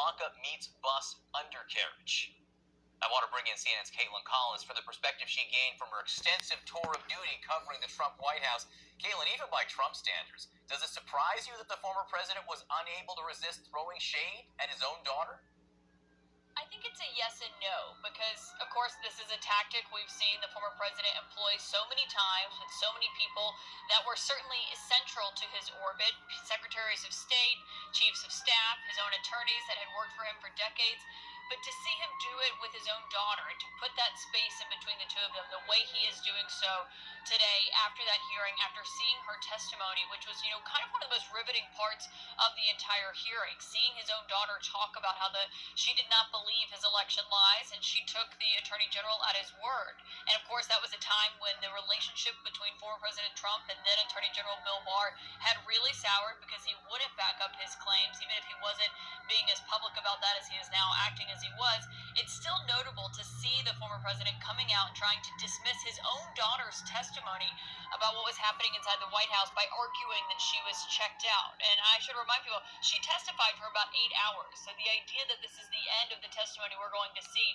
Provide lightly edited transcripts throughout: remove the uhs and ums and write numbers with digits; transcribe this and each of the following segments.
Ivanka meets bus undercarriage. I want to bring in CNN's Caitlin Collins for the perspective she gained from her extensive tour of duty covering the Trump White House. Caitlin, even by Trump standards, does it surprise you that the former president was unable to resist throwing shade at his own daughter? I think it's a yes and no, because, of course, this is a tactic we've seen the former president employ so many times with so many people that were certainly central to his orbit. Secretaries of state, chiefs of staff, his own attorneys that had worked for him for decades. But to see him do it with his own daughter and to put that space in between the two of them, the way he is doing so today after that hearing, after seeing her testimony, which was, kind of one of the most riveting parts of the entire hearing, seeing his own daughter talk about how she did not believe his election lies and she took the attorney general at his word. And of course, that was a time when the relationship between former President Trump and then Attorney General Bill Barr had really soured because he wouldn't back up his claims, even if he wasn't being as public about that as he is now, acting as he was. It's still notable to see the former president coming out and trying to dismiss his own daughter's testimony about what was happening inside the White House by arguing that she was checked out. And I should remind people, she testified for about 8 hours. So the idea that this is the end of the testimony we're going to see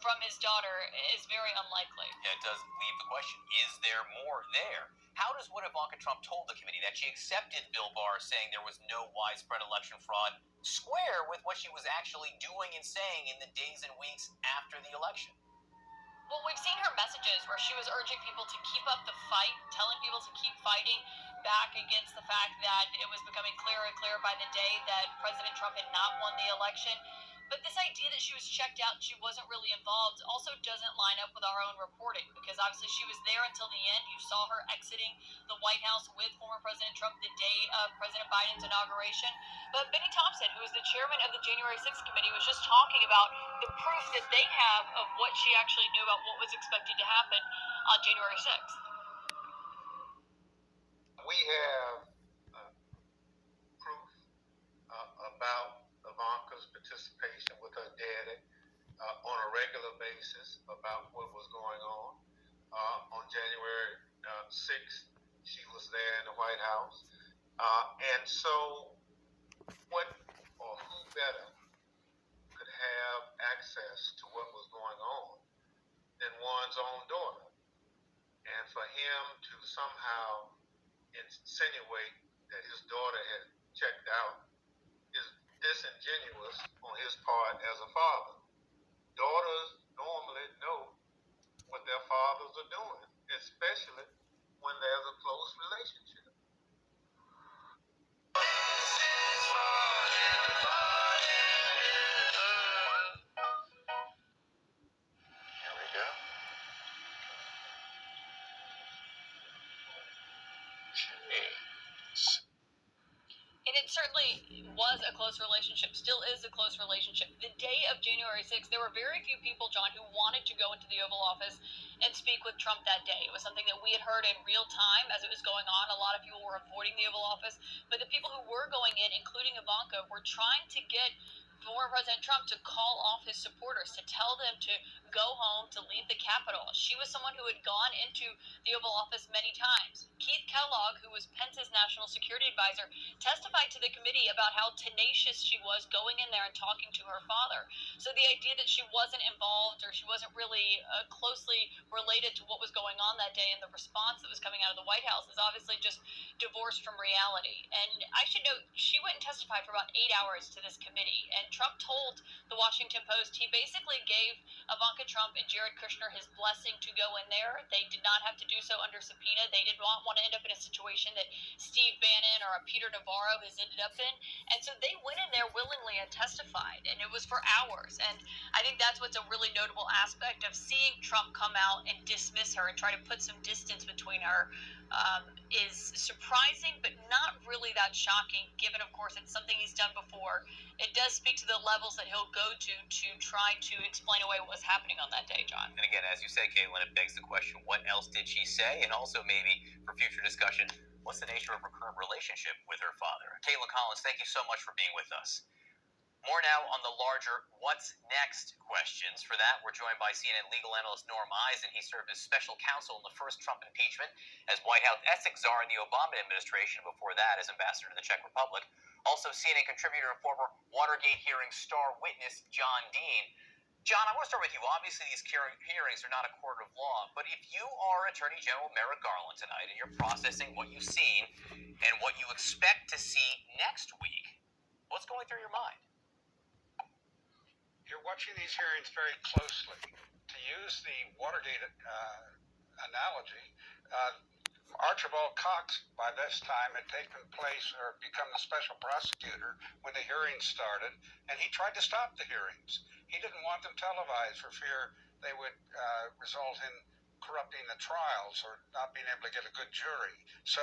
from his daughter is very unlikely. Yeah, it does leave the question, is there more there? How does what Ivanka Trump told the committee, that she accepted Bill Barr saying there was no widespread election fraud, square with what she was actually doing and saying in the days and weeks after the election? Well, we've seen her messages where she was urging people to keep up the fight, telling people to keep fighting back against the fact that it was becoming clearer and clearer by the day that President Trump had not won the election. But this idea that she was checked out and she wasn't really involved also doesn't line up with our own reporting, because obviously she was there until the end. You saw her exiting the White House with former President Trump the day of President Biden's inauguration. But Benny Thompson, who is the chairman of the January 6th committee, was just talking about the proof that they have of what she actually knew about what was expected to happen on January 6th. We have proof about Ivanka's participation with her daddy on a regular basis about what was going on. On January 6th, she was there in the White House. And so what or who better could have access to what was going on than one's own daughter? And for him to somehow insinuate that his daughter had checked out is disingenuous on his part as a father. Daughters normally know what their fathers are doing, especially when there's a close relationship. Here we go. And it certainly was a close relationship, still is a close relationship. The day of January 6th, there were very few people, John, who wanted to go into the Oval Office and speak with Trump that day. It was something that we had heard in real time as it was going on. A lot of people were avoiding the Oval Office, but the people who were going in, including Ivanka, were trying to get former President Trump to call off his supporters, to tell them to go home, to leave the Capitol. She was someone who had gone into the Oval Office many times. Keith Kellogg, who was Pence's national security advisor, testified to the committee about how tenacious she was going in there and talking to her father. So the idea that she wasn't involved or she wasn't really closely related to what was going on that day and the response that was coming out of the White House is obviously just divorced from reality. And I should note, she went and testified for about 8 hours to this committee, and Trump told the Washington Post he basically gave Ivanka Trump and Jared Kushner his blessing to go in there. They did not have to do so under subpoena. They did not want to end up in a situation that Steve Bannon or a Peter Navarro has ended up in. And so they went in there willingly and testified, and it was for hours. And I think that's what's a really notable aspect of seeing Trump come out and dismiss her and try to put some distance between her is surprising, but not really that shocking, given, of course, it's something he's done before. It does speak to the levels that he'll go to try to explain away what was happening on that day, John. And again, as you say, Caitlin, it begs the question, what else did she say? And also maybe for future discussion, what's the nature of her current relationship with her father? Caitlin Collins, thank you so much for being with us. More now on the larger what's next questions. For that, we're joined by CNN legal analyst Norm Eisen. He served as special counsel in the first Trump impeachment, as White House ethics czar in the Obama administration, before that as ambassador to the Czech Republic. Also, CNN contributor and former Watergate hearing star witness John Dean. John, I want to start with you. Obviously, these hearings are not a court of law, but if you are Attorney General Merrick Garland tonight and you're processing what you've seen and what you expect to see next week, what's going through your mind? You're watching these hearings very closely. To use the Watergate analogy, Archibald Cox, by this time, had taken place or become the special prosecutor when the hearings started, and he tried to stop the hearings. He didn't want them televised for fear they would result in corrupting the trials or not being able to get a good jury. So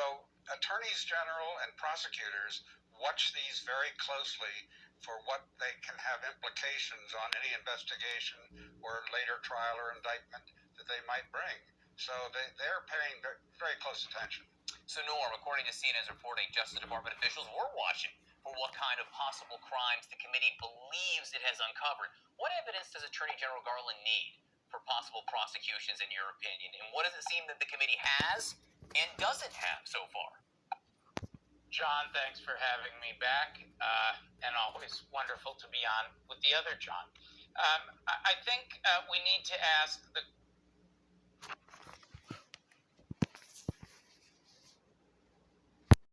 attorneys general and prosecutors watch these very closely for what they can have implications on any investigation or later trial or indictment that they might bring. So they're paying very close attention. So, Norm, according to CNN's reporting, Justice Department officials were watching for what kind of possible crimes the committee believes it has uncovered. What evidence does Attorney General Garland need for possible prosecutions, in your opinion? And what does it seem that the committee has and doesn't have so far? John, thanks for having me back, and always wonderful to be on with the other John. I think we need to ask the